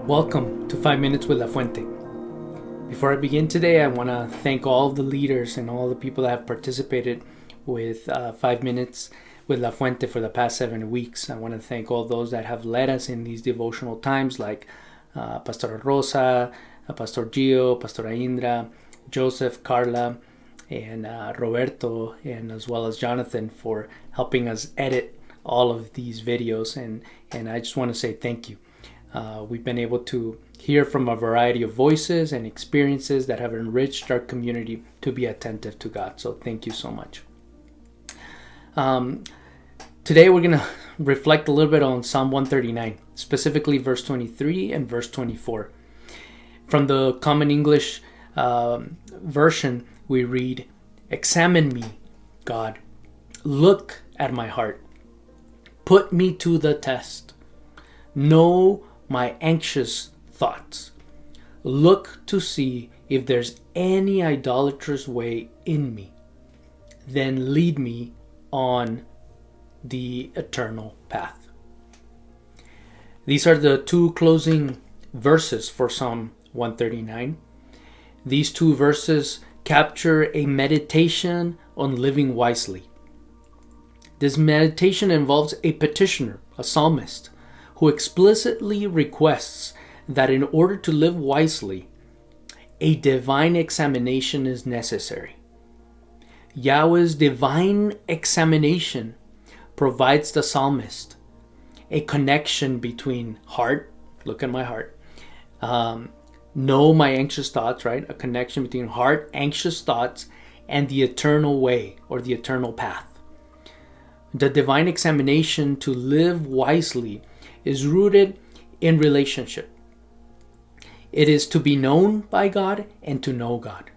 Welcome to 5 Minutes with La Fuente. Before I begin today, I want to thank all the leaders and all the people that have participated with 5 Minutes with La Fuente for the past 7 weeks. I want to thank all those that have led us in these devotional times, like Pastor Rosa, Pastor Gio, Pastor Indra, Joseph, Carla, and Roberto, and as well as Jonathan for helping us edit all of these videos. And I just want to say thank you. We've been able to hear from a variety of voices and experiences that have enriched our community to be attentive to God. So thank you so much. Today we're going to reflect a little bit on Psalm 139, specifically verse 23 and verse 24. From the Common English version, we read, "Examine me, God. Look at my heart. Put me to the test. Know my anxious thoughts. Look to see if there's any idolatrous way in me. Then lead me on the eternal path." These are the two closing verses for Psalm 139. These two verses capture a meditation on living wisely. This meditation involves a petitioner, a psalmist, who explicitly requests that in order to live wisely, a divine examination is necessary. Yahweh's divine examination provides the psalmist a connection between heart, look at my heart, know my anxious thoughts, right? A connection between heart, anxious thoughts, and the eternal way or the eternal path. The divine examination to live wisely is rooted in relationship. It is to be known by God and to know God.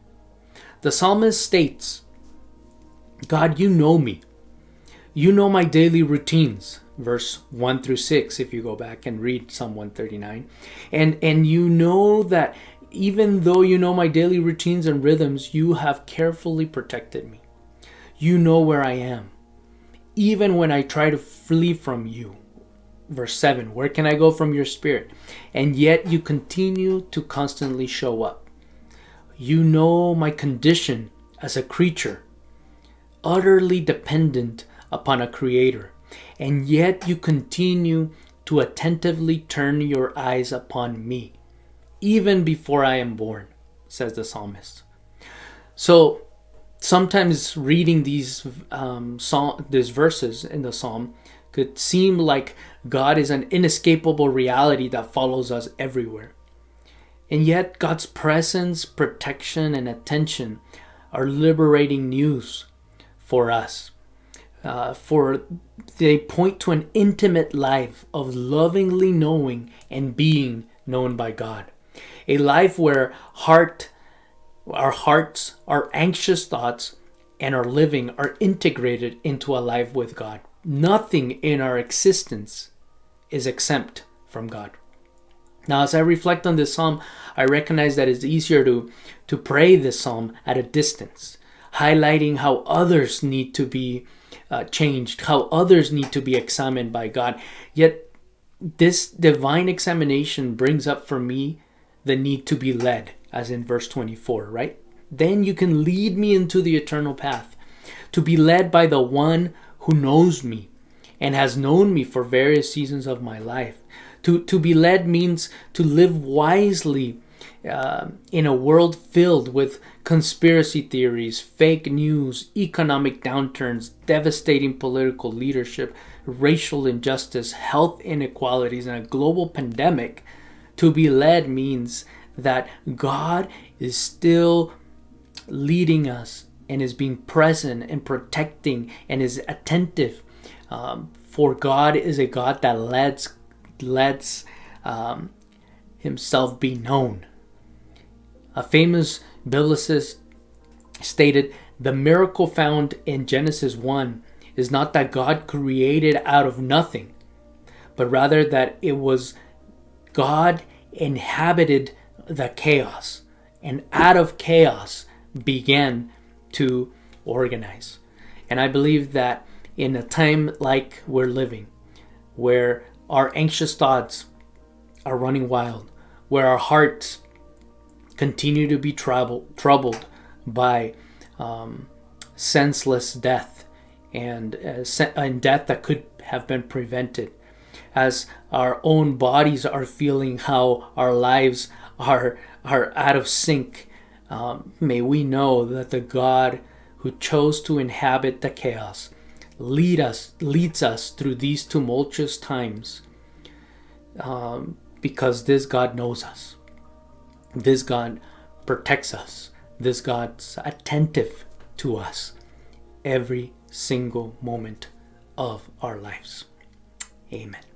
The psalmist states, "God, you know me. You know my daily routines." Verse 1 through 6, if you go back and read Psalm 139. And you know that even though you know my daily routines and rhythms, you have carefully protected me. You know where I am, even when I try to flee from you. Verse 7, "Where can I go from your spirit? And yet you continue to constantly show up. You know my condition as a creature, utterly dependent upon a creator. And yet you continue to attentively turn your eyes upon me, even before I am born," says the psalmist. So sometimes reading these verses in the psalm could seem like God is an inescapable reality that follows us everywhere. And yet God's presence, protection, and attention are liberating news for us. For they point to an intimate life of lovingly knowing and being known by God. A life where our hearts, our anxious thoughts, and our living are integrated into a life with God. Nothing in our existence is exempt from God. Now, as I reflect on this psalm, I recognize that it's easier to pray this psalm at a distance, highlighting how others need to be changed, how others need to be examined by God. Yet this divine examination brings up for me the need to be led, as in verse 24, right? "Then you can lead me into the eternal path." To be led by the one who knows me and has known me for various seasons of my life. To be led means to live wisely in a world filled with conspiracy theories, fake news, economic downturns, devastating political leadership, racial injustice, health inequalities, and a global pandemic. To be led means that God is still leading us and is being present and protecting and is attentive. For God is a God that lets himself be known. A famous biblicist stated, "The miracle found in Genesis 1 is not that God created out of nothing, but rather that it was God inhabited the chaos, and out of chaos began to organize." And I believe that in a time like we're living, where our anxious thoughts are running wild, where our hearts continue to be troubled by senseless death and death that could have been prevented, as our own bodies are feeling how our lives are out of sync, may we know that the God who chose to inhabit the chaos leads us through these tumultuous times, because this God knows us. This God protects us. This God's attentive to us every single moment of our lives. Amen.